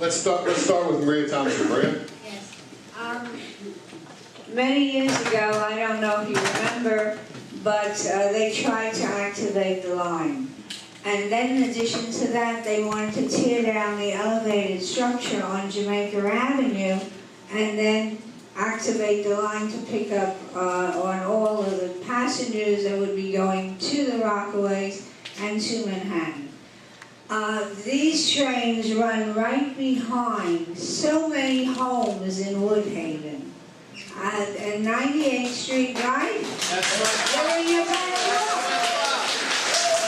Let's start with Maria Thompson. Maria? Yes. Many years ago, I don't know if you remember, but they tried to activate the line. And then in addition to that, they wanted to tear down the elevated structure on Jamaica Avenue and then activate the line to pick up on all of the passengers that would be going to the Rockaways and to Manhattan. These trains run right behind so many homes in Woodhaven. And 98th Street, right? That's right. They're in your backyard.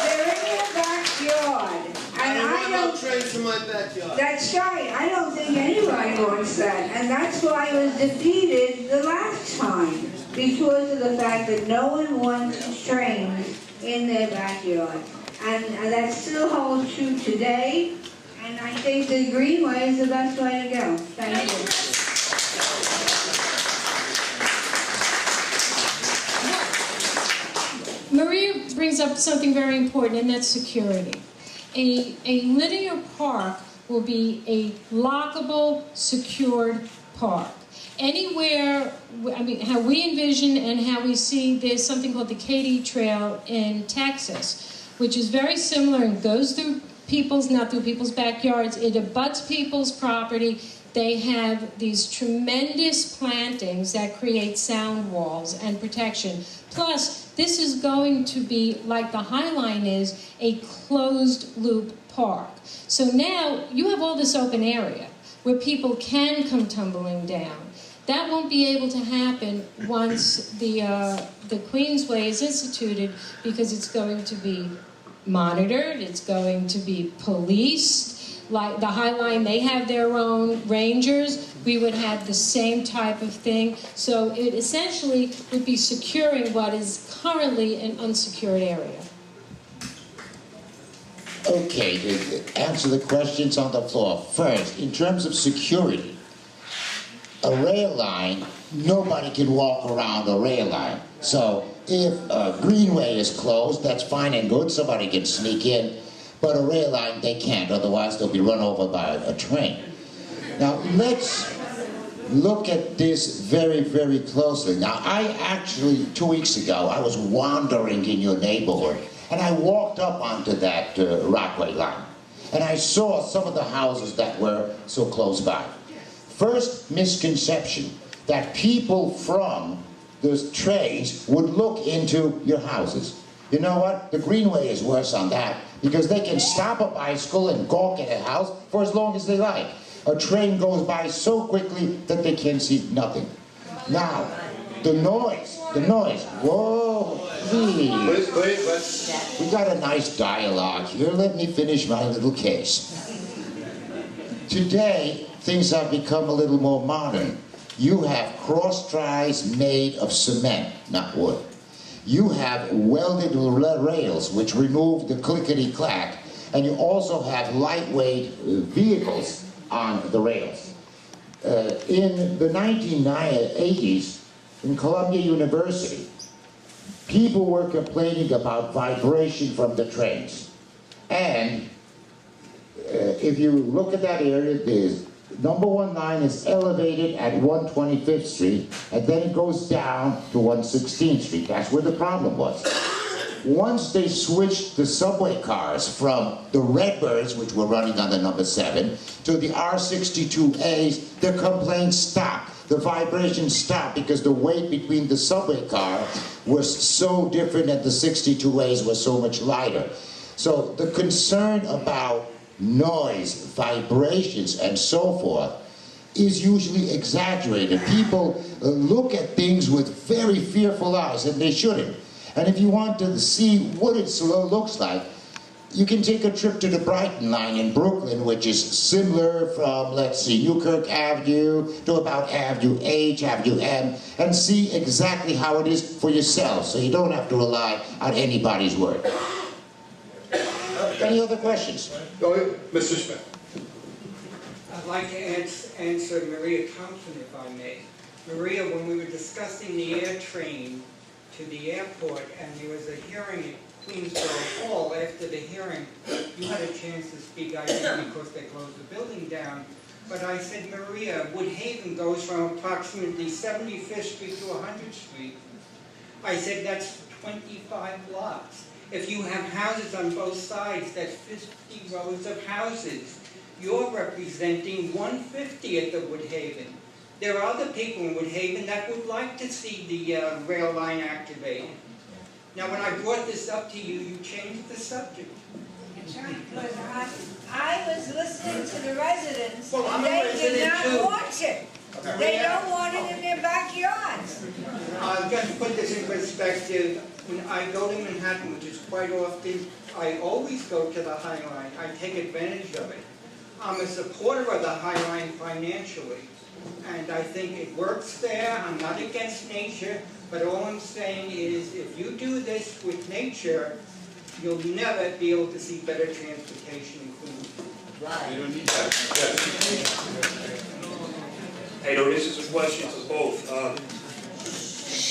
They're in your backyard. And I don't trains in my backyard. That's right. I don't think anybody wants that. And that's why I was defeated the last time. Because of the fact that no one wants trains in their backyard. And that still holds true today. And I think the Greenway is the best way to go. Thank you. Maria brings up something very important, and that's security. A linear park will be a lockable, secured park. Anywhere, I mean, how we envision and how we see, there's something called the Katy Trail in Texas, which is very similar and goes through people's, not through people's backyards. It abuts people's property. They have these tremendous plantings that create sound walls and protection. Plus, this is going to be, like the High Line is, a closed-loop park. So now you have all this open area where people can come tumbling down. That won't be able to happen once the QueensWay is instituted, because it's going to be monitored, it's going to be policed. Like the High Line, they have their own rangers. We would have the same type of thing. So it essentially would be securing what is currently an unsecured area. Okay, to answer the questions on the floor. First, in terms of security, a rail line, nobody can walk around a rail line. So if a Greenway is closed, that's fine and good, somebody can sneak in. But a rail line, they can't, otherwise they'll be run over by a train. Now, let's look at this very, very closely. Now, I actually, 2 weeks ago, I was wandering in your neighborhood, and I walked up onto that Rockaway line, and I saw some of the houses that were so close by. First misconception, that people from the trains would look into your houses. You know what? The Greenway is worse on that, because they can stop a bicycle and gawk at a house for as long as they like. A train goes by so quickly that they can see nothing. Now, the noise, whoa, please. We got a nice dialogue here. Let me finish my little case. Today, things have become a little more modern. You have cross ties made of cement, not wood. You have welded rails which remove the clickety-clack, and you also have lightweight vehicles on the rails. In the 1980s, in Columbia University, people were complaining about vibration from the trains. And if you look at that area, there's number 1 line is elevated at 125th Street, and then it goes down to 116th Street. That's where the problem was. Once they switched the subway cars from the Redbirds, which were running on the number 7, to the R62As, the complaints stopped. The vibrations stopped because the weight between the subway car was so different and the 62As were so much lighter. So the concern about noise, vibrations, and so forth is usually exaggerated. People look at things with very fearful eyes, and they shouldn't. And if you want to see what it looks like, you can take a trip to the Brighton line in Brooklyn, which is similar from, let's see, Newkirk Avenue to about Avenue H, Avenue M, and see exactly how it is for yourself, so you don't have to rely on anybody's word. Any other questions? Go ahead, Mr. Smith. I'd like to answer Maria Thompson, if I may. Maria, when we were discussing the air train to the airport, and there was a hearing at QueensWay Hall, after the hearing, you had a chance to speak, I think, because they closed the building down. But I said, Maria, Woodhaven goes from approximately 75th Street to 100th Street. I said, that's 25 blocks. If you have houses on both sides, that's 50 rows of houses. You're representing 150 at the Woodhaven. There are other people in Woodhaven that would like to see the rail line activated. Now, when I brought this up to you, you changed the subject. Because I was listening to the residents, Well, I'm and a they did resident not too. want it. They don't want it in their backyards. Just to put this in perspective, when I go to Manhattan, which is quite often, I always go to the High Line. I take advantage of it. I'm a supporter of the High Line financially, and I think it works there. I'm not against nature, but all I'm saying is if you do this with nature, you'll never be able to see better transportation in Queens. You don't need that. Yes. Hey, no, this is a question to both.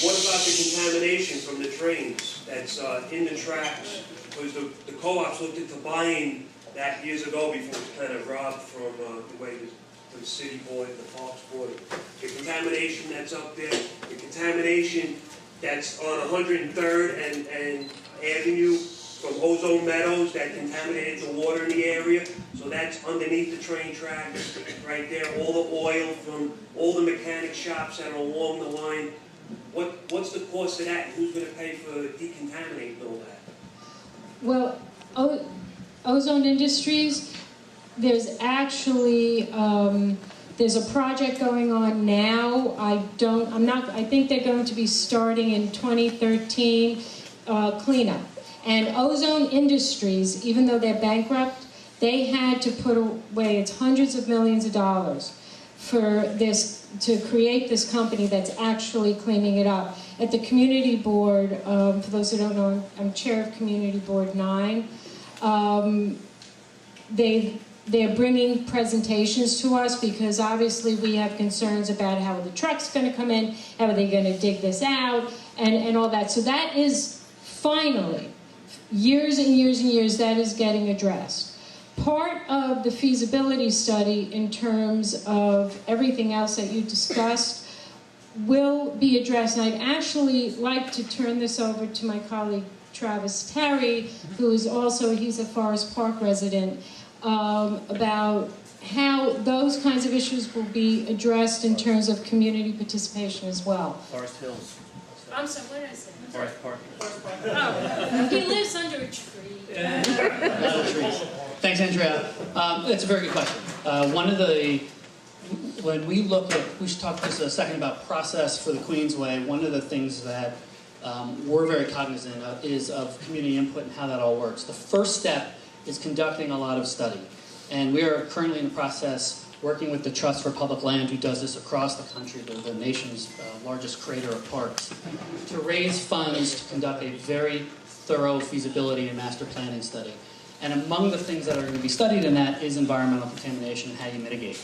What about the contamination from the trains that's in the tracks? Because the co-ops looked into buying that years ago before it was kind of robbed from the way the city bought it, the parks bought it. The contamination that's up there, the contamination that's on 103rd and Avenue from Ozone Meadows that contaminated the water in the area. So that's underneath the train tracks, right there. All the oil from all the mechanic shops that are along the line. What's the cost of that, and who's going to pay for decontaminating all that? Well, Ozone Industries, there's actually, there's a project going on now. I think they're going to be starting in 2013, cleanup. And Ozone Industries, even though they're bankrupt, they had to put away, it's hundreds of millions of dollars for this, to create this company that's actually cleaning it up. At the community board, for those who don't know, I'm chair of community board 9. They're bringing presentations to us because obviously we have concerns about how the truck's going to come in, how are they going to dig this out, and all that. So that is finally, years and years and years, that is getting addressed. Part of the feasibility study in terms of everything else that you discussed will be addressed. And I'd actually like to turn this over to my colleague Travis Terry, who is also, he's a Forest Park resident, about how those kinds of issues will be addressed in terms of community participation as well. Forest Hills. I'm sorry, what did I say? Forest Park. Oh, he lives under a tree. Thanks, Andrea. That's a very good question. When we look at, we should talk just a second about process for the QueensWay. One of the things that we're very cognizant of is of community input and how that all works. The first step is conducting a lot of study. And we are currently in the process working with the Trust for Public Land, who does this across the country, the nation's largest creator of parks, to raise funds to conduct a very thorough feasibility and master planning study. And among the things that are going to be studied in that is environmental contamination and how you mitigate.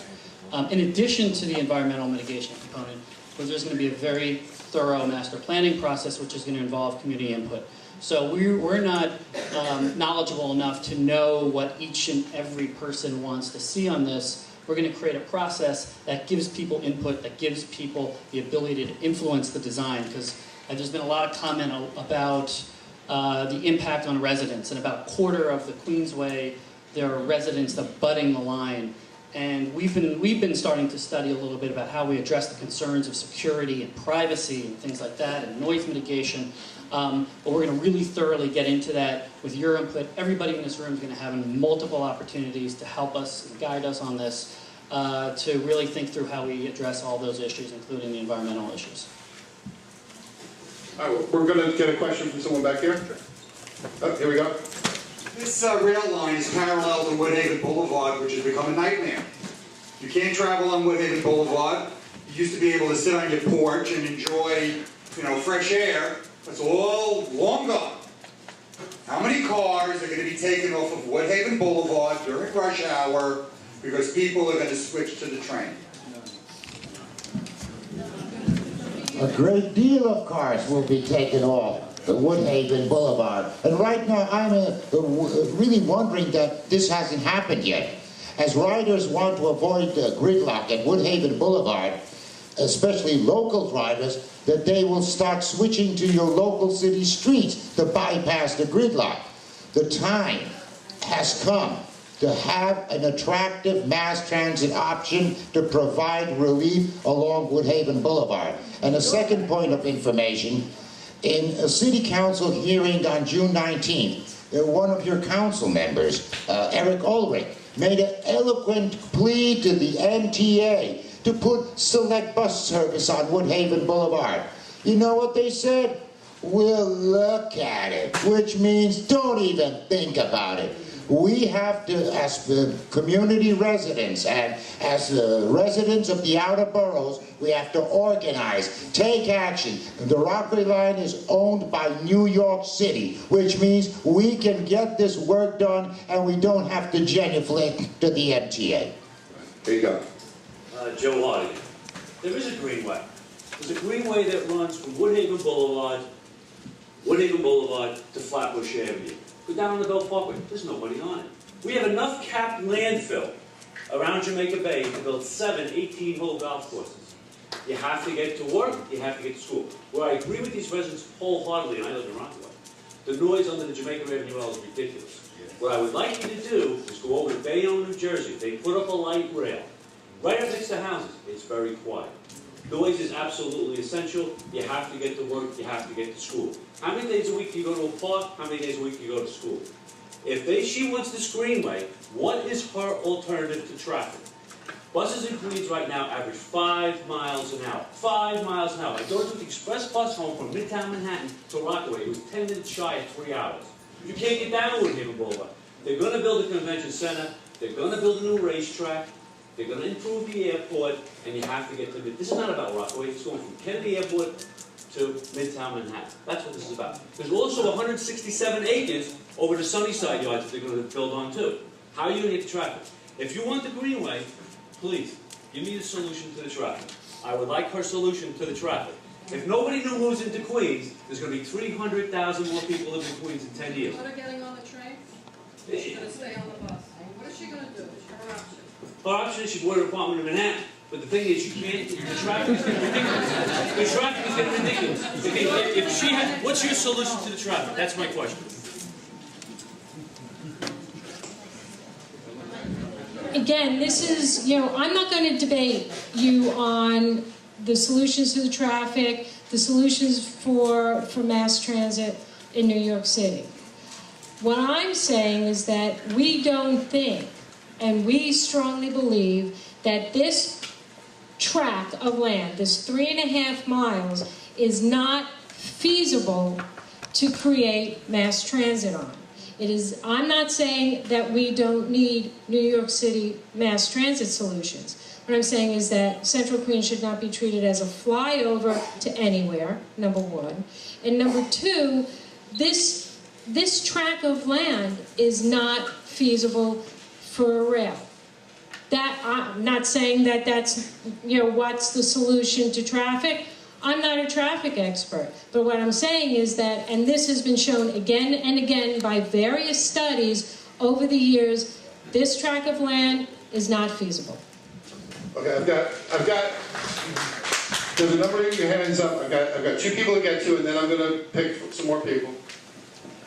In addition to the environmental mitigation component, there's going to be a very thorough master planning process, which is going to involve community input. So we're not knowledgeable enough to know what each and every person wants to see on this. We're going to create a process that gives people input, that gives people the ability to influence the design, because there's been a lot of comment about the impact on residents, and about a quarter of the QueensWay, there are residents abutting the line. And we've been starting to study a little bit about how we address the concerns of security and privacy and things like that, and noise mitigation. But we're going to really thoroughly get into that with your input. Everybody in this room is going to have multiple opportunities to help us and guide us on this, to really think through how we address all those issues, including the environmental issues. All right, we're going to get a question from someone back here. Oh, here we go. This rail line is parallel to Woodhaven Boulevard, which has become a nightmare. You can't travel on Woodhaven Boulevard. You used to be able to sit on your porch and enjoy, fresh air. That's all long gone. How many cars are going to be taken off of Woodhaven Boulevard during rush hour because people are going to switch to the train? A great deal of cars will be taken off the Woodhaven Boulevard. And right now, I'm really wondering that this hasn't happened yet. as riders want to avoid gridlock at Woodhaven Boulevard, especially local drivers, that they will start switching to your local city streets to bypass the gridlock. The time has come to have an attractive mass transit option to provide relief along Woodhaven Boulevard. And a second point of information, in a city council hearing on June 19th, one of your council members, Eric Ulrich, made an eloquent plea to the MTA to put select bus service on Woodhaven Boulevard. You know what they said? We'll look at it, which means don't even think about it. We have to, as community residents and as residents of the outer boroughs, we have to organize, take action. The Rockaway line is owned by New York City, which means we can get this work done and we don't have to genuflect to the MTA. There you go. Joe Hardy. There is a greenway. There's a greenway that runs from Woodhaven Boulevard to Flatbush Avenue. Go down on the Belt Parkway. There's nobody on it. We have enough capped landfill around Jamaica Bay to build 7 18-hole golf courses. You have to get to work, you have to get to school. Where I agree with these residents wholeheartedly, and I live in Rockaway, the noise under the Jamaica Avenue L is ridiculous. What I would like you to do is go over to Bayonne, New Jersey. They put up a light rail right up next to houses. It's very quiet. Noise is absolutely essential. You have to get to work, you have to get to school. How many days a week do you go to a park? How many days a week do you go to school? If she wants this greenway, what is her alternative to traffic? Buses in Queens right now average 5 miles an hour. 5 miles an hour. I go to the express bus home from Midtown Manhattan to Rockaway. It was 10 minutes shy of 3 hours. You can't get down Woodhaven Boulevard. They're going to build a convention center. They're going to build a new racetrack. They're going to improve the airport, and you have to get to this is not about Rockaway. It's going from Kennedy Airport to Midtown Manhattan. That's what this is about. There's also 167 acres over the Sunnyside yards that they're going to build on too. How are you going to get the traffic? If you want the greenway, please give me the solution to the traffic. I would like her solution to the traffic. If nobody new moves into Queens, there's going to be 300,000 more people living in Queens in 10 years. Let her getting on the train? Is she going to stay on the bus? What is she going to do? Her option. Her option is she'd go to the apartment in Manhattan. But the thing is, you can't, the traffic is getting ridiculous. The traffic is getting ridiculous. If she had, what's your solution to the traffic? That's my question. Again, this is, I'm not going to debate you on the solutions to the traffic, the solutions for mass transit in New York City. What I'm saying is that we don't think, and we strongly believe, that this tract of land, this 3.5 miles, is not feasible to create mass transit on. It is, I'm not saying that we don't need New York City mass transit solutions. What I'm saying is that Central Queens should not be treated as a flyover to anywhere, number one. And number two, this tract of land is not feasible for a rail. That, I'm not saying that that's, what's the solution to traffic. I'm not a traffic expert, but what I'm saying is that, and this has been shown again and again by various studies over the years, this tract of land is not feasible. Okay, I've got, there's a number of your hands up. I've got 2 people to get to, and then I'm going to pick some more people.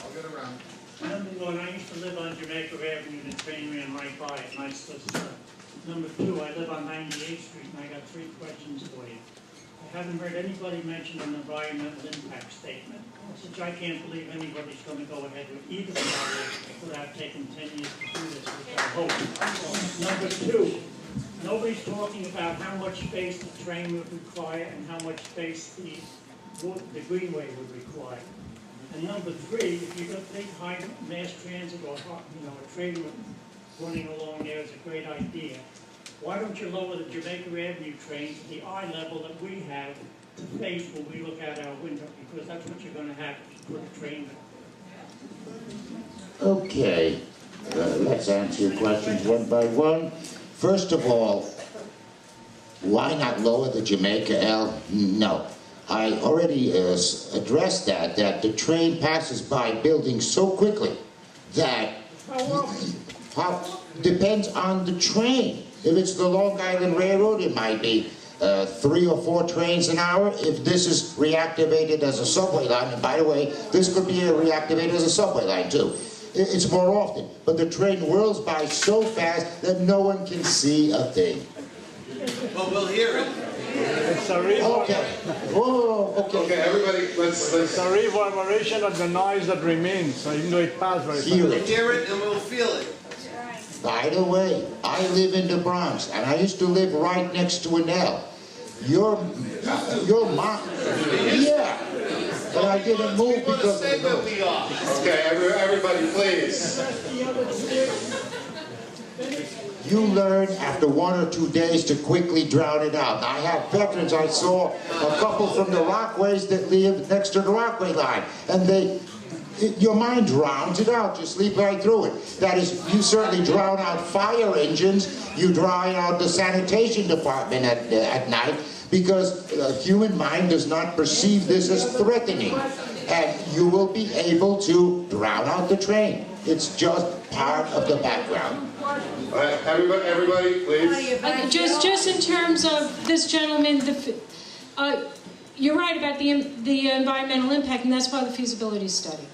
I'll get around. Number 1, I used to live on Jamaica Avenue, the train ran right by it, and I still stuck. Number 2, I live on 98th Street, and I got 3 questions for you. I haven't heard anybody mention an environmental impact statement, which I can't believe anybody's going to go ahead with either project without taking 10 years to do this, which I hope. Number 2, nobody's talking about how much space the train would require and how much space the greenway would require. And number 3, if you're going to think high mass transit or a train running along there is a great idea, why don't you lower the Jamaica Avenue train to the eye level that we have to face when we look out our window? Because that's what you're going to have to put a train there. Okay, let's answer your questions one by one. First of all, why not lower the Jamaica L? No. I already addressed that the train passes by buildings so quickly that... How often? depends on the train. If it's the Long Island Railroad, it might be 3 or 4 trains an hour. If this is reactivated as a subway line, and by the way, this could be reactivated as a subway line too. It's more often, but the train whirls by so fast that no one can see a thing. Well, we'll hear it. Okay. Oh, okay. Okay, everybody, let's. It's a reverberation of the noise that remains, so even though it passed very fast. We'll hear it and we'll feel it. By the way, I live in the Bronx, and I used to live right next to an L. Your mom, yeah, but I didn't move because of the noise. Okay, everybody, please. You learn after 1 or 2 days to quickly drown it out. I have veterans. I saw a couple from the Rockaways that live next to the Rockaway line, and your mind drowns it out. You sleep right through it. That is, you certainly drown out fire engines. You drown out the sanitation department at night, because the human mind does not perceive this as threatening. And you will be able to drown out the train. It's just part of the background. All right, everybody, please. Just in terms of this gentleman, you're right about the environmental impact, and that's part of the feasibility study.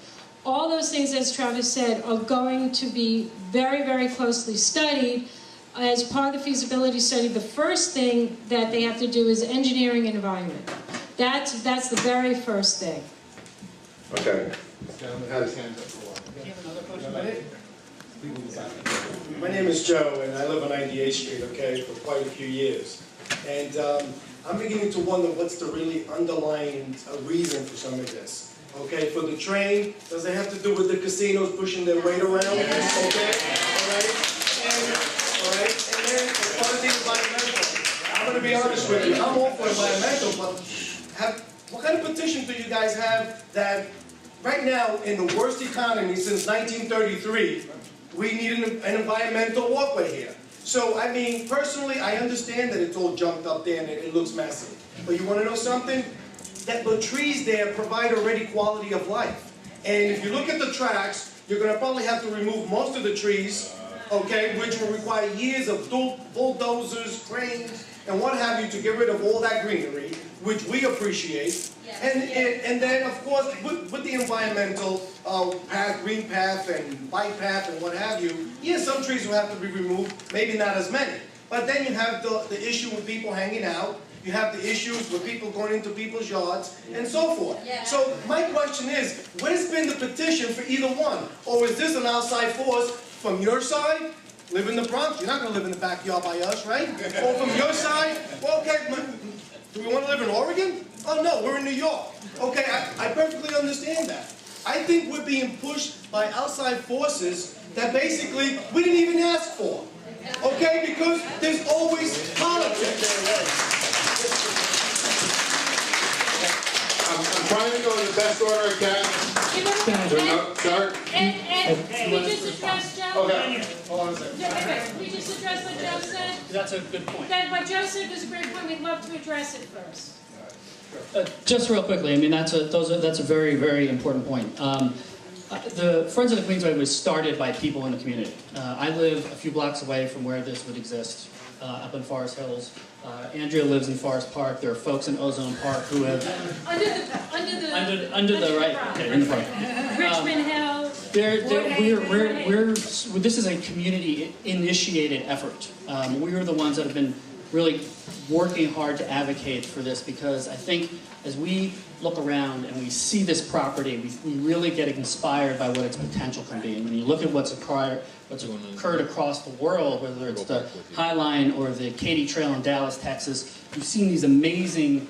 All those things, as Travis said, are going to be very, very closely studied. As part of the feasibility study, the first thing that they have to do is engineering and environment. That's the very first thing. Okay. My name is Joe, and I live on 98th Street, okay, for quite a few years. And I'm beginning to wonder what's the really underlying reason for some of this. Okay, for the train, does it have to do with the casinos pushing their weight around? Okay, all right? And then as far as the environmental, I'm going to be honest with you, I'm all for environmental, but what kind of petition do you guys have that right now, in the worst economy since 1933, we need an environmental walkway here? So, I mean, personally, I understand that it's all jumped up there and it looks messy. But you want to know something? That the trees there provide already quality of life. And if you look at the tracks, you're going to probably have to remove most of the trees, okay, which will require years of bulldozers, cranes, and what have you to get rid of all that greenery, which we appreciate. And then, of course, with the environmental path, green path and bike path and what have you, yes, some trees will have to be removed, maybe not as many. But then you have the issue with people hanging out. You have the issues with people going into people's yards and so forth. Yeah. So my question is, where's been the petition for either one? Or is this an outside force from your side? Live in the Bronx, you're not going to live in the backyard by us, right? Or from your side, well, okay, do we want to live in Oregon? Oh no, we're in New York. Okay, I perfectly understand that. I think we're being pushed by outside forces that basically we didn't even ask for. Okay, because there's always politics. I'm trying to go in the best order I can. Sir? And can we just address Joe? Okay, hold on a second. Can we just address what Joe said? That's a good point. What Joe said was a great point. We'd love to address it first. Just real quickly, I mean, that's a very, very important point. The Friends of the Queensway was started by people in the community. I live a few blocks away from where this would exist, up in Forest Hills. Andrea lives in Forest Park. There are folks in Ozone Park who have under the right, okay, in the park. Richmond Hill. This is a community-initiated effort. We are the ones that have been really working hard to advocate for this, because I think as we look around and we see this property, we really get inspired by what its potential can be. And when you look at what's occurred across the world, whether it's the High Line or the Katy Trail in Dallas, Texas, you've seen these amazing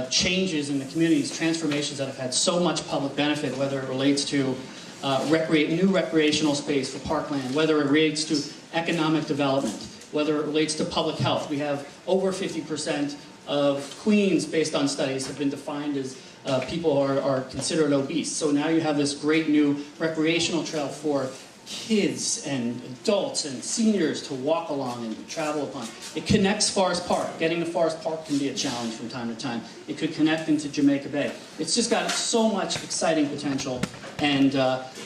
changes in the communities, transformations that have had so much public benefit, whether it relates to new recreational space for parkland, whether it relates to economic development, whether it relates to public health. We have over 50% of Queens, based on studies, have been defined as people are considered obese. So now you have this great new recreational trail for kids and adults and seniors to walk along and travel upon. It connects Forest Park. Getting to Forest Park can be a challenge from time to time. It could connect into Jamaica Bay. It's just got so much exciting potential. And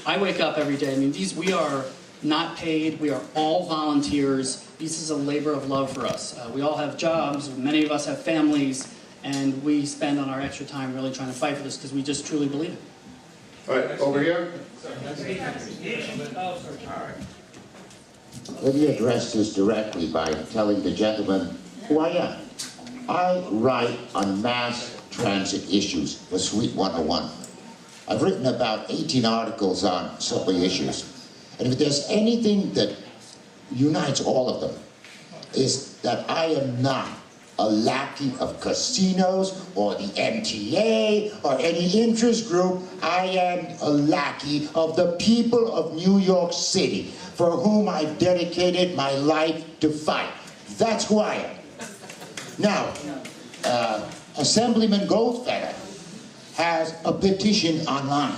I wake up every day. I mean, we are not paid. We are all volunteers. This is a labor of love for us. We all have jobs. Many of us have families. And we spend on our extra time really trying to fight for this because we just truly believe it. All right, over here. Let me address this directly by telling the gentleman who I am. I write on mass transit issues for Suite 101. I've written about 18 articles on subway issues. And if there's anything that unites all of them, is that I am not a lackey of casinos or the MTA or any interest group. I am a lackey of the people of New York City, for whom I've dedicated my life to fight. That's who I am. Now, Assemblyman Goldfeder has a petition online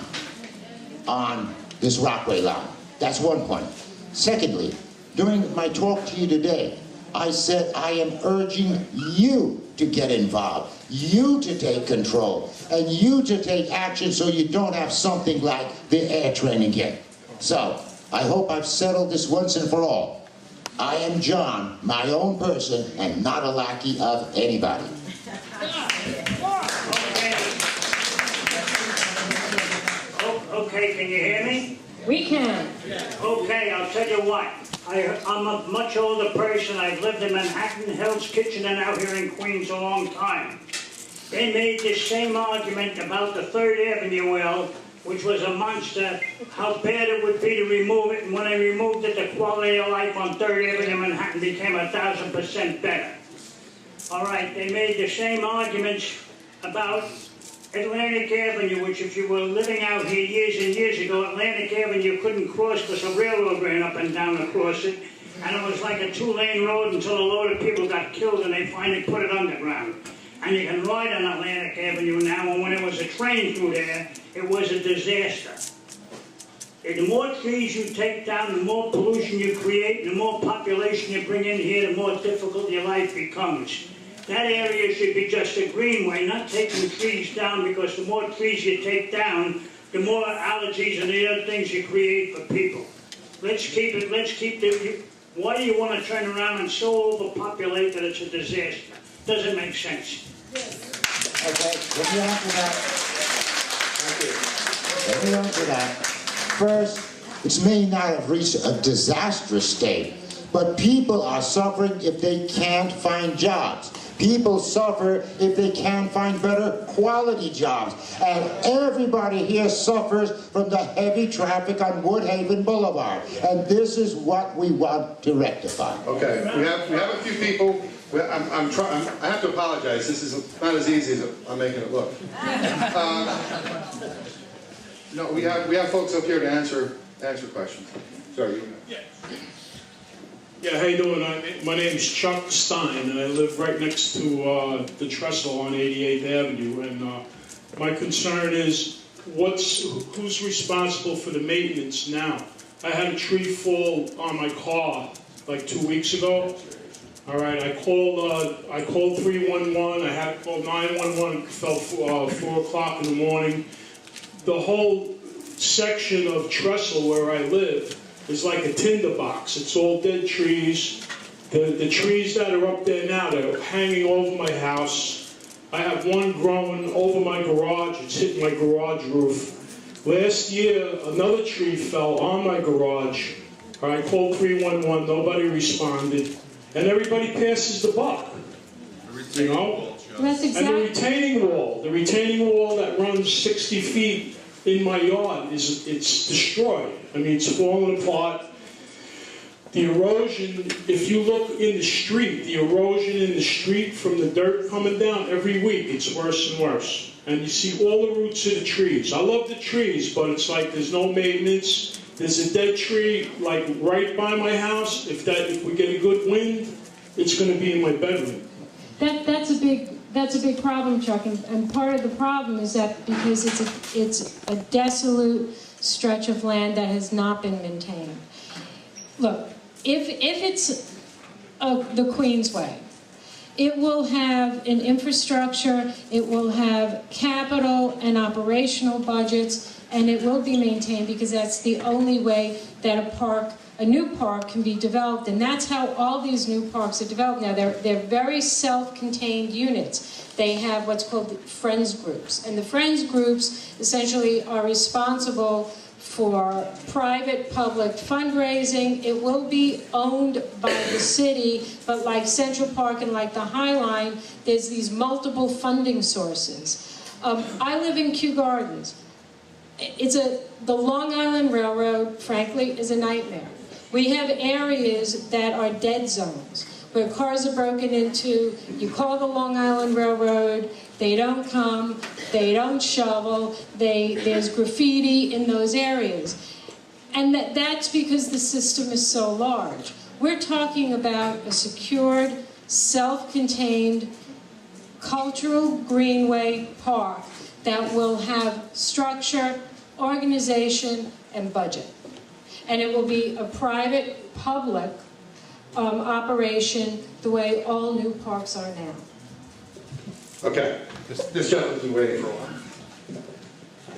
on this Rockaway line. That's one point. Secondly, during my talk to you today, I said I am urging you to get involved, you to take control, and you to take action so you don't have something like the air train again. So, I hope I've settled this once and for all. I am John, my own person, and not a lackey of anybody. Okay, can you hear me? We can. Okay, I'll tell you what. I'm a much older person. I've lived in Manhattan, Hell's Kitchen, and out here in Queens a long time. They made this same argument about the 3rd Avenue well, which was a monster, how bad it would be to remove it, and when they removed it, the quality of life on 3rd Avenue in Manhattan became 1,000% better. All right, they made the same arguments about Atlantic Avenue, which if you were living out here years and years ago, Atlantic Avenue you couldn't cross because a railroad ran up and down across it, and it was like a 2-lane road until a load of people got killed and they finally put it underground. And you can ride on Atlantic Avenue now, and when there was a train through there, it was a disaster. The more trees you take down, the more pollution you create, the more population you bring in here, the more difficult your life becomes. That area should be just a greenway, not taking trees down, because the more trees you take down, the more allergies and the other things you create for people. Let's keep the, why do you want to turn around and so overpopulate that it's a disaster? Doesn't make sense. Okay, let me answer that. Let me answer that. First, it may not have reached a disastrous state, but people are suffering if they can't find jobs. People suffer if they can't find better quality jobs. And everybody here suffers from the heavy traffic on Woodhaven Boulevard. And this is what we want to rectify. Okay, we have a few people. I have to apologize. This is not as easy as I'm making it look. No, we have folks up here to answer questions. Sorry. Yeah, how you doing? My name is Chuck Stein, and I live right next to the trestle on 88th Avenue. And my concern is, who's responsible for the maintenance now? I had a tree fall on my car like 2 weeks ago. All right, I called 311. I had to call 911. It fell 4 o'clock in the morning. The whole section of trestle where I live is like a tinderbox. It's all dead trees. The trees that are up there now, they're hanging over my house. I have one growing over my garage. It's hitting my garage roof. Last year, another tree fell on my garage. I called 311. Nobody responded. And everybody passes the buck. You know? That's exactly. And the retaining wall that runs 60 feet in my yard, it's destroyed. I mean, it's falling apart. The erosion, if you look in the street, the erosion in the street from the dirt coming down every week, it's worse and worse. And you see all the roots of the trees. I love the trees, but it's like there's no maintenance. There's a dead tree like right by my house. If we get a good wind, it's going to be in my bedroom. That's a big problem, Chuck, and part of the problem is that because it's a desolate stretch of land that has not been maintained. Look, if it's the QueensWay, it will have an infrastructure, it will have capital and operational budgets, and it will be maintained because that's the only way that a park a new park can be developed, and that's how all these new parks are developed now. They're very self-contained units. They have what's called friends groups, and the friends groups essentially are responsible for private public fundraising. It will be owned by the city, but like Central Park and like the High Line, there's these multiple funding sources. I live in Kew Gardens. The Long Island Railroad, frankly, is a nightmare. We have areas that are dead zones, where cars are broken into. You call the Long Island Railroad, they don't come, they don't shovel, there's graffiti in those areas. And that's because the system is so large. We're talking about a secured, self-contained, cultural greenway park that will have structure, organization, and budget. And it will be a private, public operation the way all new parks are now. Okay, this gentleman's been waiting for a while.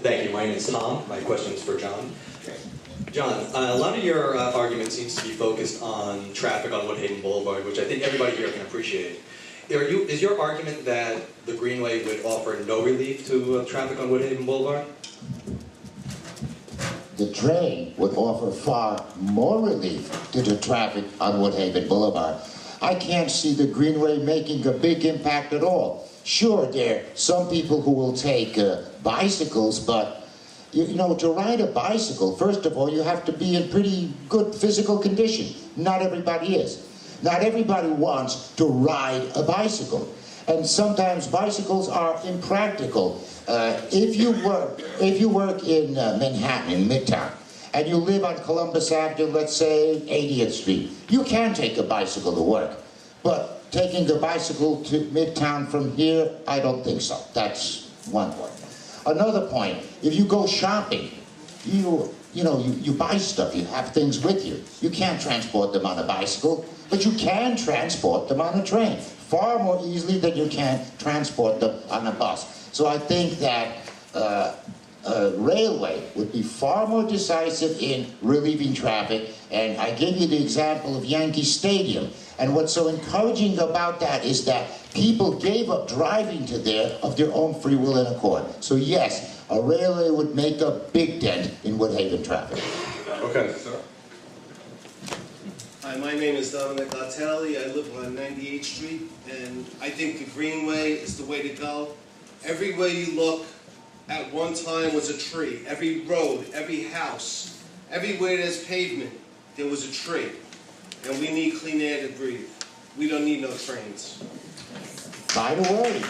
Thank you. My name is Tom. My question is for John. John, a lot of your argument seems to be focused on traffic on Woodhaven Boulevard, which I think everybody here can appreciate. Is your argument that the Greenway would offer no relief to traffic on Woodhaven Boulevard? The train would offer far more relief to the traffic on Woodhaven Boulevard. I can't see the Greenway making a big impact at all. Sure, there are some people who will take bicycles, but you know, to ride a bicycle, first of all, you have to be in pretty good physical condition. Not everybody is. Not everybody wants to ride a bicycle. And sometimes bicycles are impractical. If you work in Manhattan, in Midtown, and you live on Columbus Avenue, let's say 80th Street, you can take a bicycle to work. But taking a bicycle to Midtown from here, I don't think so. That's one point. Another point, if you go shopping, you buy stuff, you have things with you. You can't transport them on a bicycle, but you can transport them on a train, far more easily than you can transport them on a bus. So I think that a railway would be far more decisive in relieving traffic, and I gave you the example of Yankee Stadium. And what's so encouraging about that is that people gave up driving to there of their own free will and accord. So yes, a railway would make a big dent in Woodhaven traffic. Okay, sir. Hi, my name is Dominic Latelli. I live on 98th Street, and I think the Greenway is the way to go. Everywhere you look, at one time was a tree. Every road, every house, everywhere there's pavement, there was a tree. And we need clean air to breathe. We don't need no trains. By the way,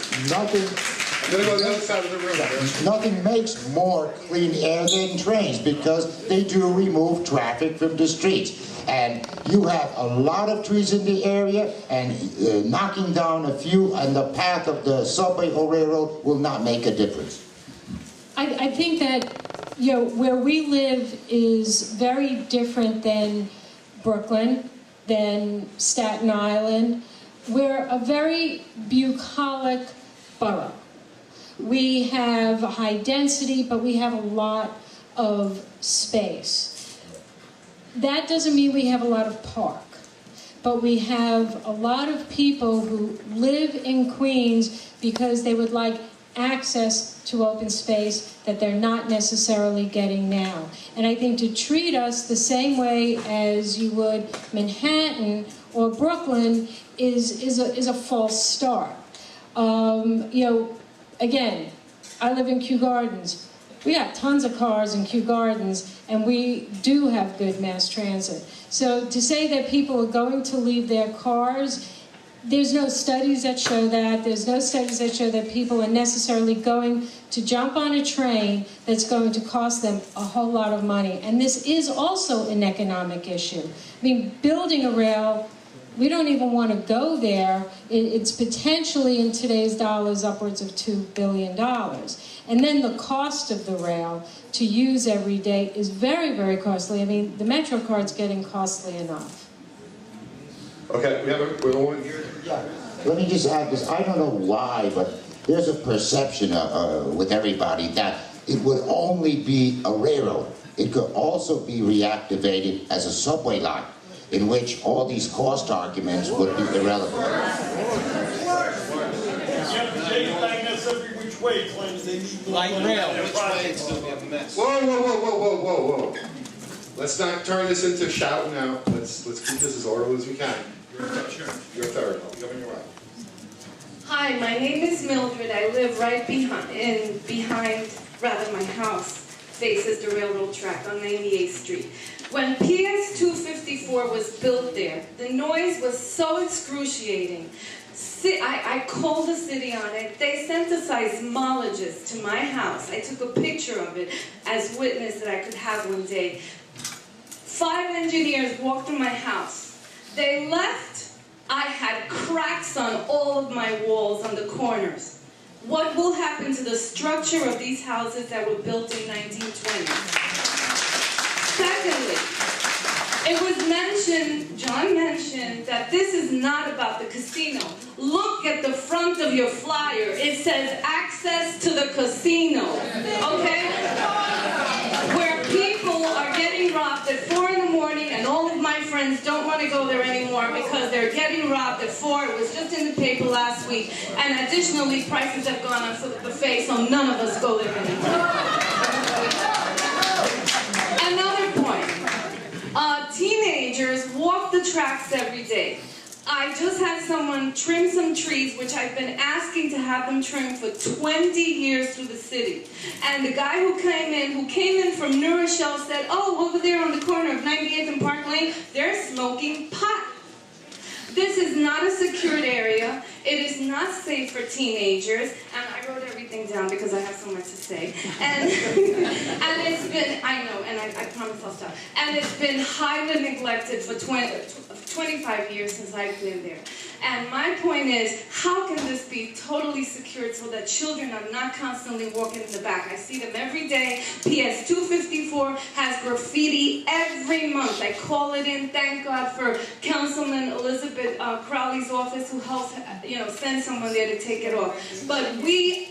nothing makes more clean air than trains, because they do remove traffic from the streets. And you have a lot of trees in the area, and knocking down a few on the path of the subway or railroad will not make a difference. I think that, where we live is very different than Brooklyn, than Staten Island. We're a very bucolic borough. We have high density, but we have a lot of space. That doesn't mean we have a lot of park, but we have a lot of people who live in Queens because they would like access to open space that they're not necessarily getting now. And I think to treat us the same way as you would Manhattan or Brooklyn is a false start. Again, I live in Kew Gardens. We got tons of cars in Kew Gardens, and we do have good mass transit. So to say that people are going to leave their cars, there's no studies that show that. There's no studies that show that people are necessarily going to jump on a train that's going to cost them a whole lot of money. And this is also an economic issue. I mean, building a rail, we don't even want to go there. It's potentially, in today's dollars, upwards of $2 billion. And then the cost of the rail to use every day is very, very costly. I mean, the MetroCard's getting costly enough. Okay, we have a woman here. Let me just add this. I don't know why, but there's a perception with everybody that it would only be a railroad It could also be reactivated as a subway line, in which all these cost arguments would be irrelevant. Light rail. Which way it's gonna be a mess. Whoa. Let's not turn this into shouting out. Let's keep this as orderly as we can. You're third. I'll be on your right. Hi, my name is Mildred. I live right behind my house faces the railroad track on 98th Street. When PS 254 was built there, the noise was so excruciating. I called the city on it. They sent a seismologist to my house. I took a picture of it as witness that I could have one day. 5 engineers walked through my house. They left. I had cracks on all of my walls on the corners. What will happen to the structure of these houses that were built in 1920? Secondly, it was mentioned, John mentioned, that this is not about the casino. Look at the front of your flyer. It says access to the casino, okay? Where people are getting robbed at 4 in the morning, and all of my friends don't want to go there anymore because they're getting robbed at 4. It was just in the paper last week. And additionally, prices have gone up for the buffet, so none of us go there anymore. Another point. Teenagers walk the tracks every day. I just had someone trim some trees, which I've been asking to have them trimmed for 20 years through the city. And the guy who came in from New Rochelle said, oh, over there on the corner of 98th and Park Lane, they're smoking pot. This is not a secured area. It is not safe for teenagers. And I wrote everything down because I have so much to say. And it's been, I know, and I promise I'll stop. And it's been highly neglected for 25 years since I've been there. And my point is, how can this be totally secured so that children are not constantly walking in the back? I see them every day. PS 254 has graffiti every month. I call it in. Thank God for Councilman Elizabeth Crowley's office who helps, send someone there to take it off. But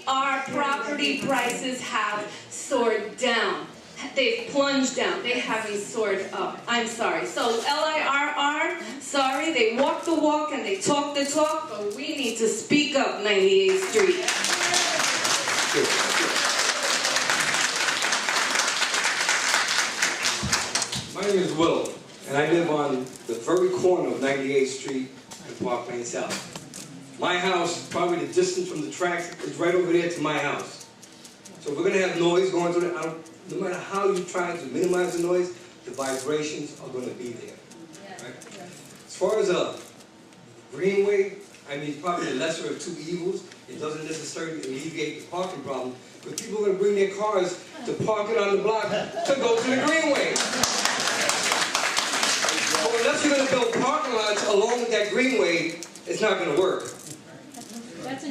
our property prices have soared down. They've plunged down. They haven't soared up. I'm sorry. So LIRR, sorry, they walk the walk and they talk the talk, but we need to speak up 98th Street. My name is Will, and I live on the very corner of 98th Street and Park Lane South. My house, probably the distance from the tracks, is right over there to my house. So if we're going to have noise going through it, no matter how you try to minimize the noise, the vibrations are going to be there. Right? As far as a greenway, I mean, it's probably the lesser of two evils. It doesn't necessarily alleviate the parking problem, because people are going to bring their cars to park it on the block to go to the greenway. So unless you're going to build parking lots along with that greenway, it's not going to work. That's the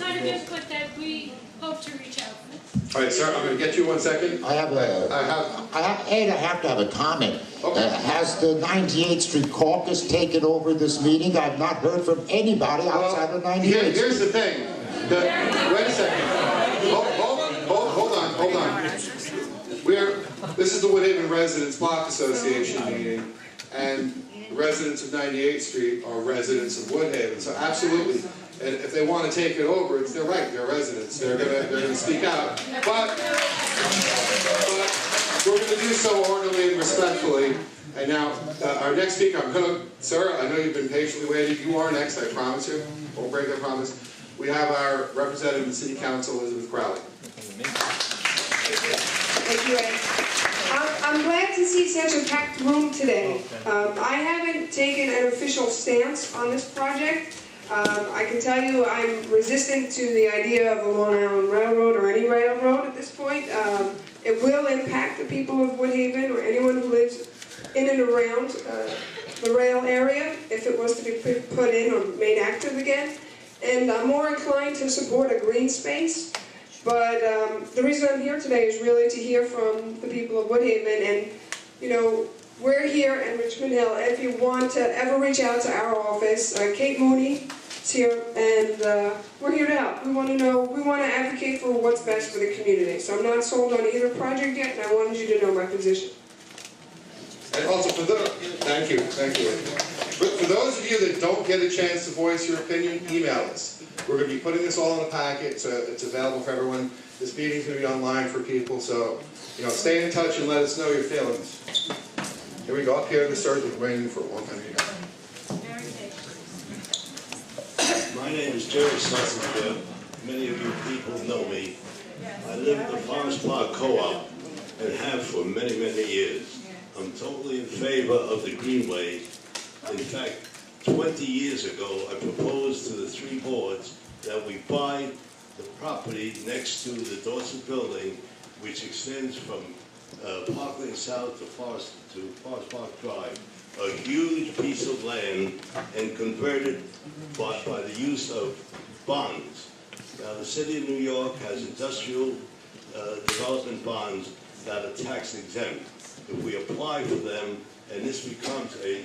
kind of input that we hope to reach out with. All right, sir, I'm going to get you 1 second. I have to have a comment. Okay. Has the 98th Street caucus taken over this meeting? I've not heard from anybody outside of 98th. Here's the thing. Wait a second. Hold on. This is the Woodhaven Residents Block Association meeting, and the residents of 98th Street are residents of Woodhaven, so absolutely. And if they want to take it over, it's their right. They're residents. They're gonna speak out. But we're gonna do so orderly and respectfully. And now, our next speaker, sir, I know you've been patiently waiting. You are next, I promise you. Won't break that promise. We have our representative in the City Council, Elizabeth Crowley. Thank you, Ed. I'm glad to see such a packed room today. I haven't taken an official stance on this project. I can tell you I'm resistant to the idea of a Long Island Railroad or any railroad at this point. It will impact the people of Woodhaven or anyone who lives in and around the rail area if it was to be put in or made active again. And I'm more inclined to support a green space. But the reason I'm here today is really to hear from the people of Woodhaven. And, we're here in Richmond Hill. If you want to ever reach out to our office, Kate Mooney is here, and we're here to help. We want to advocate for what's best for the community. So I'm not sold on either project yet, and I wanted you to know my position. And also thank you. For those of you that don't get a chance to voice your opinion, email us. We're going to be putting this all in a packet, so it's available for everyone. This meeting's going to be online for people, so stay in touch and let us know your feelings. Here we go, up here in the circle, waiting for a long time. My name is Jerry Schlesinger. Many of you people know me. I live at the Forest Park Co-op and have for many, many years. I'm totally in favor of the Greenway. In fact, 20 years ago, I proposed to the 3 boards that we buy the property next to the Dorset building, which extends from Park Lane South to Forest Park Drive, a huge piece of land, and convert it by the use of bonds. Now, the city of New York has industrial development bonds that are tax exempt. If we apply for them, and this becomes a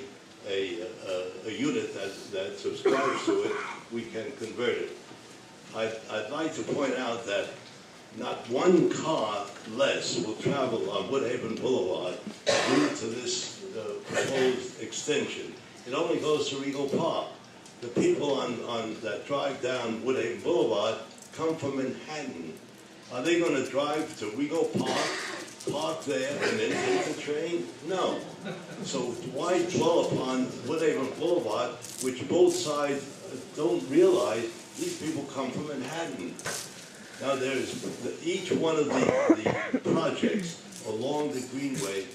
unit that subscribes to it, we can convert it. I'd like to point out that not one car less will travel on Woodhaven Boulevard due to this proposed extension. It only goes to Regal Park. The people that drive down Woodhaven Boulevard come from Manhattan. Are they going to drive to Regal Park there, and then take the train? No. So why dwell upon Woodhaven Boulevard, which both sides don't realize these people come from Manhattan? Now each one of the projects along the Greenway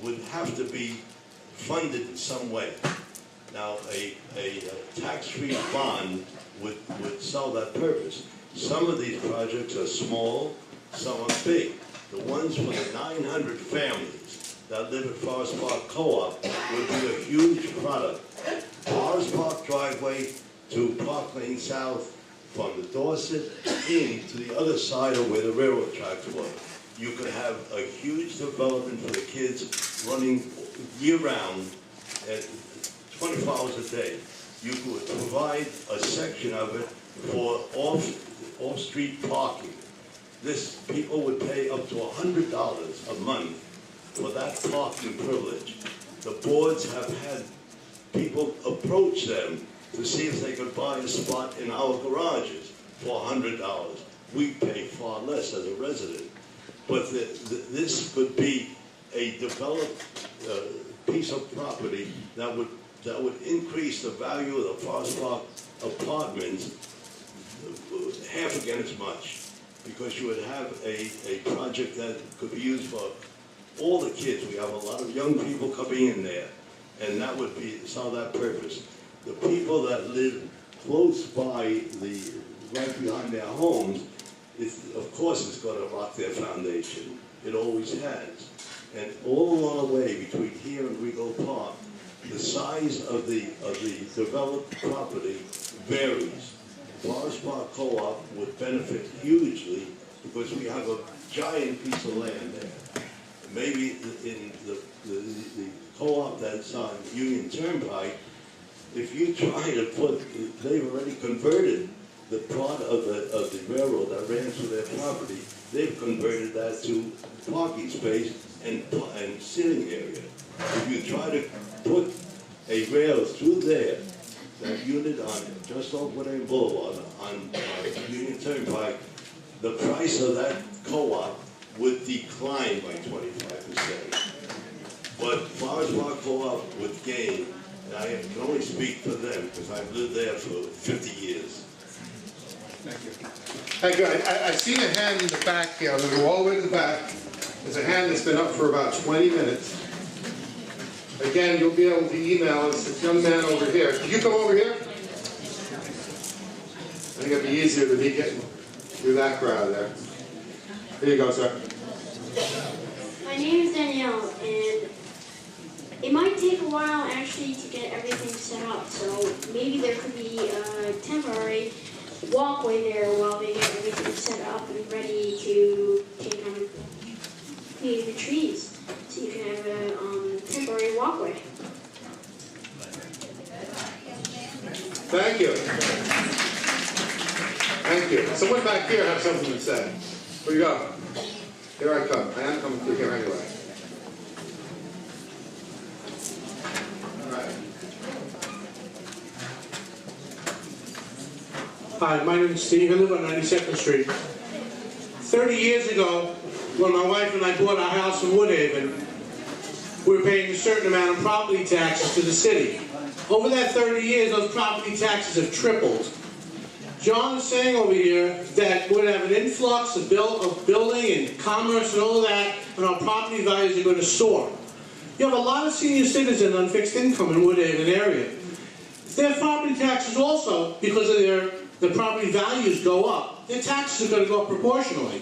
would have to be funded in some way. Now a tax-free bond would solve that purpose. Some of these projects are small, some are big. The ones for the 900 families that live at Forest Park Co-op would be a huge product. Forest Park driveway to Park Lane South, from the Dorset in to the other side of where the railroad tracks were. You could have a huge development for the kids running year-round at 24 hours a day. You could provide a section of it for off-street parking. People would pay up to $100 a month for that parking privilege. The boards have had people approach them to see if they could buy a spot in our garages for $100. We pay far less as a resident. But this could be a developed piece of property that would increase the value of the Forest Park apartments half again as much, because you would have a project that could be used for all the kids. We have a lot of young people coming in there, and that would solve that purpose. The people that live close by, right behind their homes, of course it's going to rock their foundation. It always has. And all along the way between here and Regal Park, the size of the developed property varies. Forest Park Co-op would benefit hugely because we have a giant piece of land there. Maybe in the co-op that's on Union Turnpike, if you try to they've already converted the part of the railroad that ran through their property, they've converted that to parking space and sitting area. If you try to put a rail through there, that unit on just off Woodhaven Boulevard on Union Turnpike, the price of that co-op would decline by 25%. But Forest Park Co-op would gain. And I can only speak for them because I've lived there for 50 years. Thank you. Thank you. I see a hand in the back here. I'm going to go all the way to the back. There's a hand that's been up for about 20 minutes. Again, you'll be able to email us. This young man over here. Can you come over here? I think it'd be easier than me getting through that crowd there. Here you go, sir. My name is Danielle, and it might take a while actually to get everything set up, so maybe there could be a temporary walkway there while they get everything set up and ready to take on the trees, so you can have a temporary walkway. Thank you. Thank you. Someone back here has something to say. Where you go? Here I come. I am coming through here anyway. All right. Hi, my name is Steve. I live on 92nd Street. 30 years ago, when my wife and I bought our house in Woodhaven, we were paying a certain amount of property taxes to the city. Over that 30 years, those property taxes have tripled. John is saying over here that we're going to have an influx of building and commerce and all of that, and our property values are going to soar. You have a lot of senior citizens on fixed income in Woodhaven area. Their property taxes also, because of their property values go up, their taxes are going to go up proportionally.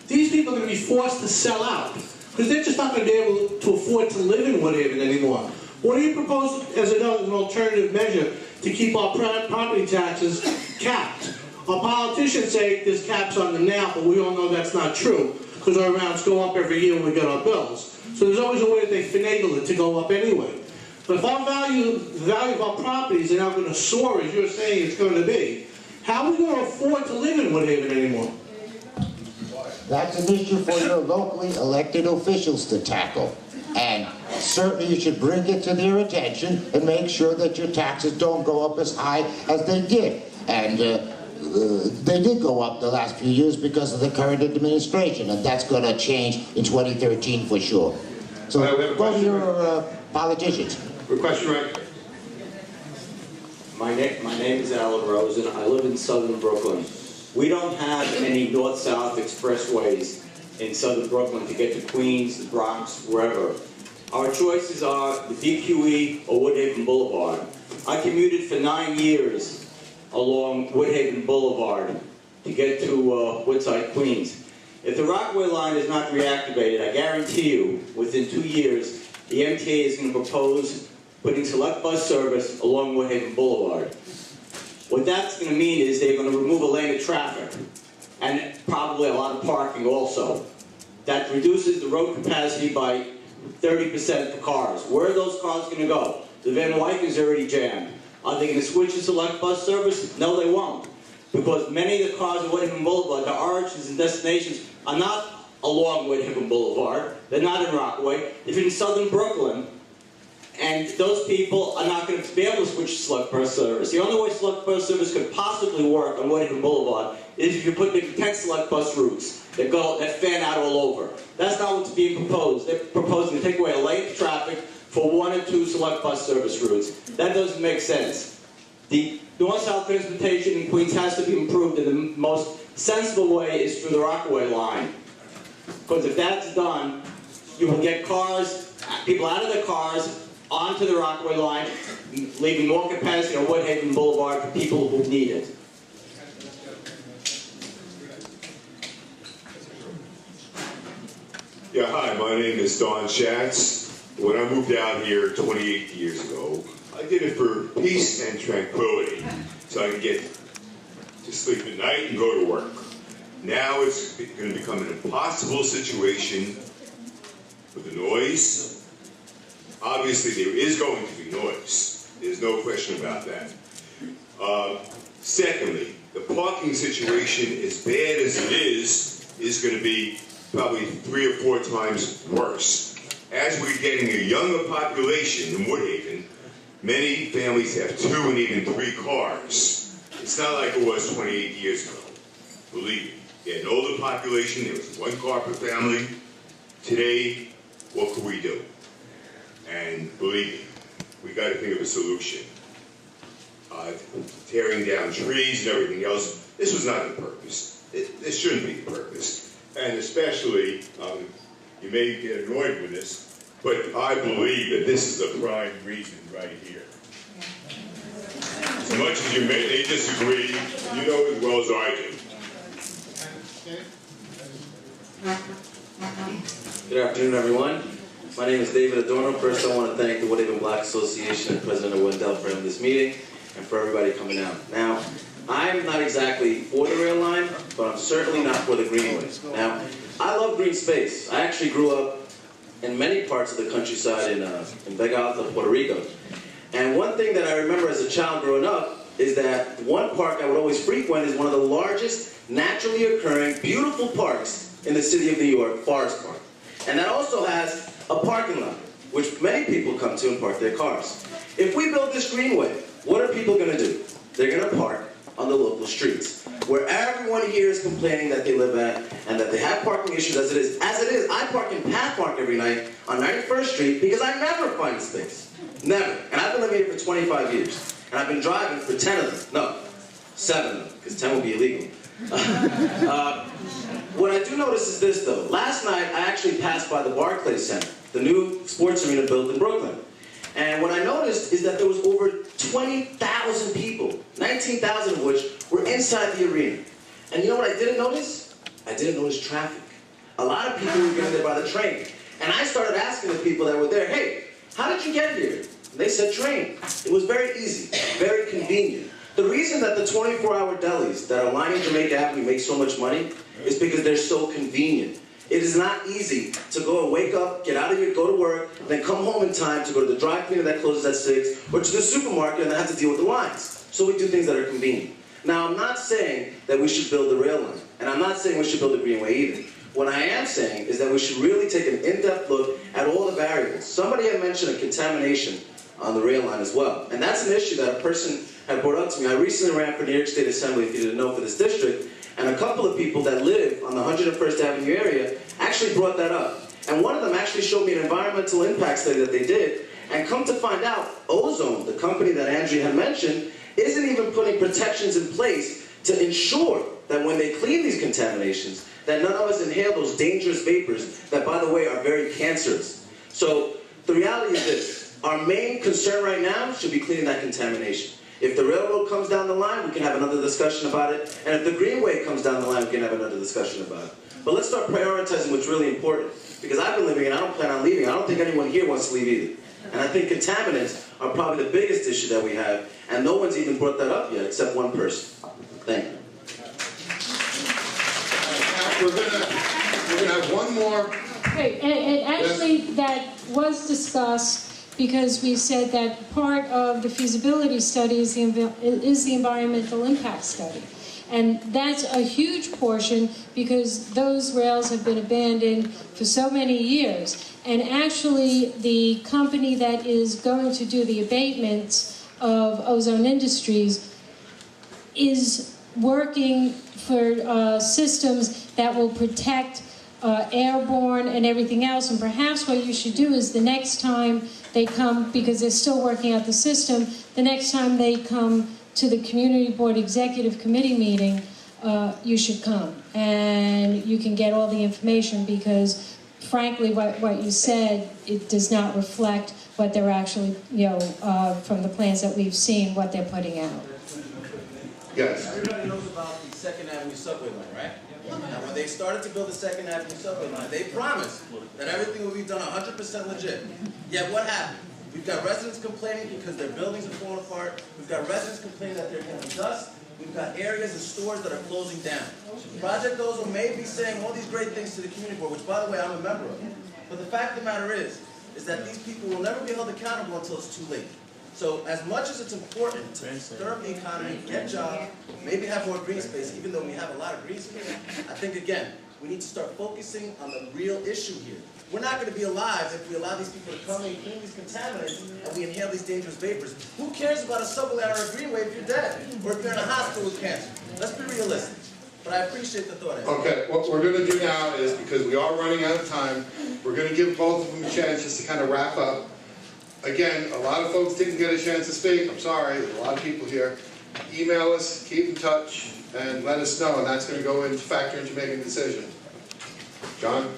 These people are going to be forced to sell out, because they're just not going to be able to afford to live in Woodhaven anymore. What do you propose as an alternative measure to keep our property taxes capped? Our politicians say there's caps on them now, but we all know that's not true, because our amounts go up every year when we get our bills. So there's always a way that they finagle it to go up anyway. But if the value of our properties are now going to soar, as you're saying it's going to be, how are we going to afford to live in Woodhaven anymore? That's an issue for your locally elected officials to tackle. And certainly you should bring it to their attention and make sure that your taxes don't go up as high as they did. And they did go up the last few years because of the current administration, and that's going to change in 2013 for sure. So go to your politicians. Question right. My name is Alan Rose, and I live in southern Brooklyn. We don't have any north-south expressways in southern Brooklyn to get to Queens, the Bronx, wherever. Our choices are the DQE or Woodhaven Boulevard. I commuted for 9 years along Woodhaven Boulevard to get to Woodside, Queens. If the Rockaway line is not reactivated, I guarantee you, within 2 years, the MTA is going to propose putting select bus service along Woodhaven Boulevard. What that's going to mean is they're going to remove a lane of traffic, and probably a lot of parking also. That reduces the road capacity by 30% for cars. Where are those cars going to go? The Van Wyck is already jammed. Are they going to switch to select bus service? No, they won't. Because many of the cars at Woodhaven Boulevard, their origins and destinations are not along Woodhaven Boulevard. They're not in Rockaway. They're in southern Brooklyn. And those people are not going to be able to switch to select bus service. The only way select bus service could possibly work on Woodhaven Boulevard is if you put maybe 10 select bus routes that fan out all over. That's not what's being proposed. They're proposing to take away a lane of traffic for 1 or 2 select bus service routes. That doesn't make sense. The north-south transportation in Queens has to be improved, and the most sensible way is through the Rockaway line. Because if that's done, you will get people out of their cars, onto the Rockaway line, leaving more capacity on Woodhaven Boulevard for people who need it. Yeah, hi, my name is Don Schatz. When I moved out here 28 years ago, I did it for peace and tranquility, so I could get to sleep at night and go to work. Now it's going to become an impossible situation with the noise. Obviously, there is going to be noise. There's no question about that. Secondly, the parking situation, as bad as it is going to be probably 3 or 4 times worse. As we're getting a younger population in Woodhaven, many families have 2 and even 3 cars. It's not like it was 28 years ago. Believe me. You had an older population, there was 1 car per family. Today, what could we do? And believe me, we got to think of a solution. Tearing down trees and everything else, this was not the purpose. This shouldn't be the purpose. And especially, you may get annoyed with this, but I believe that this is a prime reason right here. As much as you may disagree, you know as well as I do. Good afternoon, everyone. My name is David Adorno. First, I want to thank the Woodhaven Block Association and President Wendell for having this meeting and for everybody coming out. Now, I'm not exactly for the rail line, but I'm certainly not for the greenway. Now, I love green space. I actually grew up in many parts of the countryside in Vega Alta, Puerto Rico. And one thing that I remember as a child growing up is that one park I would always frequent is one of the largest naturally occurring, beautiful parks in the city of New York, Forest Park. And that also has a parking lot, which many people come to and park their cars. If we build this greenway, what are people gonna do? They're gonna park on the local streets, where everyone here is complaining that they live at and that they have parking issues as it is. As it is, I park in Pathmark every night on 91st Street because I never find space. Never. And I've been living here for 25 years. And I've been driving for 10 of them. No, 7 of them, because 10 will be illegal. What I do notice is this, though. Last night, I actually passed by the Barclays Center, the new sports arena built in Brooklyn. And what I noticed is that there was over 20,000 people, 19,000 of which were inside the arena. And you know what I didn't notice? I didn't notice traffic. A lot of people were getting there by the train. And I started asking the people that were there, hey, how did you get here? And they said train. It was very easy, very convenient. The reason that the 24-hour delis that are lining Jamaica Avenue make so much money is because they're so convenient. It is not easy to go and wake up, get out of here, go to work, then come home in time to go to the dry cleaner that closes at 6, or to the supermarket and then have to deal with the lines. So we do things that are convenient. Now, I'm not saying that we should build a rail line, and I'm not saying we should build a greenway either. What I am saying is that we should really take an in-depth look at all the variables. Somebody had mentioned a contamination on the rail line as well, and that's an issue that a person had brought up to me. I recently ran for New York State Assembly, if you didn't know, for this district, and a couple of people that live on the 101st Avenue area actually brought that up. And one of them actually showed me an environmental impact study that they did, and come to find out, Ozone, the company that Andrea had mentioned, isn't even putting protections in place to ensure that when they clean these contaminations, that none of us inhale those dangerous vapors that, by the way, are very cancerous. So the reality is this. Our main concern right now should be cleaning that contamination. If the railroad comes down the line, we can have another discussion about it. And if the greenway comes down the line, we can have another discussion about it. But let's start prioritizing what's really important. Because I've been living and I don't plan on leaving. I don't think anyone here wants to leave either. And I think contaminants are probably the biggest issue that we have. And no one's even brought that up yet, except one person. Thank you. We're gonna have one more. Right, and actually that was discussed because we said that part of the feasibility study is the environmental impact study. And that's a huge portion because those rails have been abandoned for so many years. And actually the company that is going to do the abatements of Ozone Industries is working for systems that will protect airborne and everything else. And perhaps what you should do is the next time they come, because they're still working out the system, the next time they come to the Community Board Executive Committee meeting, you should come. And you can get all the information because, frankly, what you said, it does not reflect what they're actually, from the plans that we've seen, what they're putting out. Yes. Everybody knows about the 2nd Avenue subway line, right? Now, when they started to build the 2nd Avenue subway line, they promised that everything would be done 100% legit. Yet what happened? We've got residents complaining because their buildings are falling apart. We've got residents complaining that they're getting dust. We've got areas and stores that are closing down. Project Ozone may be saying all these great things to the community board, which, by the way, I'm a member of. But the fact of the matter is that these people will never be held accountable until it's too late. So as much as it's important to stir up the economy, get jobs, maybe have more green space, even though we have a lot of green space, I think, again, we need to start focusing on the real issue here. We're not going to be alive if we allow these people to come and clean these contaminants and we inhale these dangerous vapors. Who cares about a subway or a greenway if you're dead or if you're in a hospital with cancer? Let's be realistic. But I appreciate the thought. Okay, what we're going to do now is, because we are running out of time, we're going to give both of them a chance just to kind of wrap up. Again, a lot of folks didn't get a chance to speak. I'm sorry, there's a lot of people here. Email us, keep in touch, and let us know, and that's going to go into factor into making a decision. John?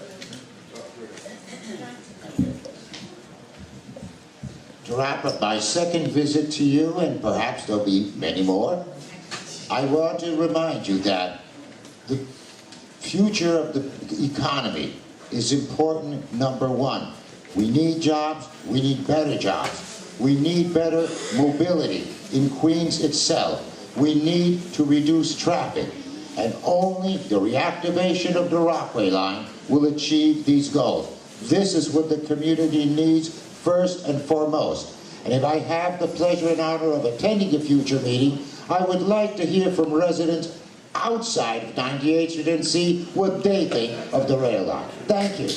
To wrap up my second visit to you, and perhaps there'll be many more, I want to remind you that the future of the economy is important, number one. We need jobs, we need better jobs. We need better mobility in Queens itself. We need to reduce traffic. And only the reactivation of the Rockaway line will achieve these goals. This is what the community needs first and foremost. And if I have the pleasure and honor of attending a future meeting, I would like to hear from residents outside of 98th Street and see what they think of the rail line. Thank you.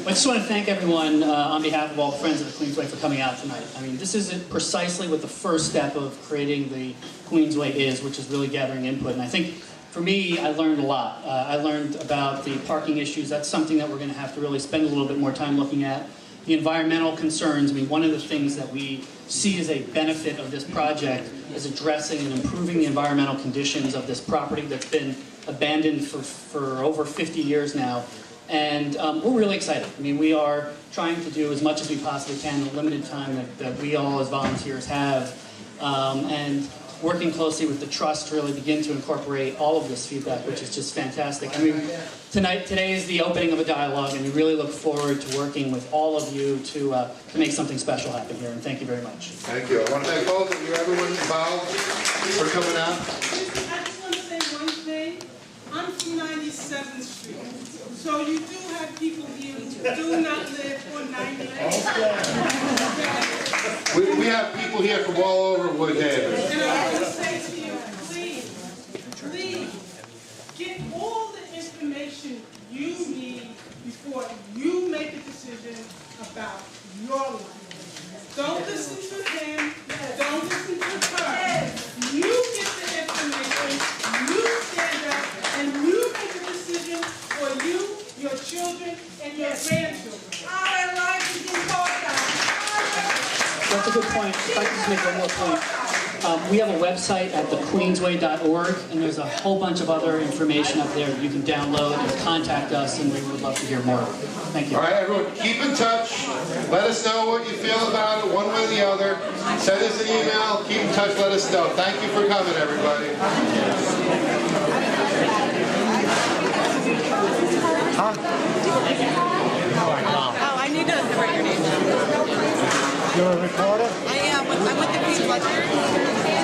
I just want to thank everyone on behalf of all the Friends of the QueensWay for coming out tonight. I mean, this is precisely what the first step of creating the QueensWay is, which is really gathering input. And I think, for me, I learned a lot. I learned about the parking issues. That's something that we're going to have to really spend a little bit more time looking at. The environmental concerns. I mean, one of the things that we see as a benefit of this project is addressing and improving the environmental conditions of this property that's been abandoned for over 50 years now. And we're really excited. I mean, we are trying to do as much as we possibly can in the limited time that we all as volunteers have, and working closely with the trust to really begin to incorporate all of this feedback, which is just fantastic. I mean, today is the opening of a dialogue, and we really look forward to working with all of you to make something special happen here, and thank you very much. Thank you. I want to thank both of you, everyone involved, for coming out. I just want to say one thing. I'm from 97th Street. So you do have people here who do not live on 98th. We have people here from all over Woodhaven. And I want to say to you, please, get all the information you need before you make a decision about your life. Don't listen to him. Don't listen to her. You get the information, you stand up, and you make a decision for you, your children, and your grandchildren. Our life is important. That's a good point. If I could just make one more point. We have a website at thequeensway.org, and there's a whole bunch of other information up there that you can download and contact us, and we would love to hear more. Thank you. All right, everyone, keep in touch. Let us know what you feel about it, one way or the other. Send us an email. Keep in touch. Let us know. Thank you for coming, everybody. Oh, I need to write your name down. You're a reporter? I am. I'm with the Queens Ledger.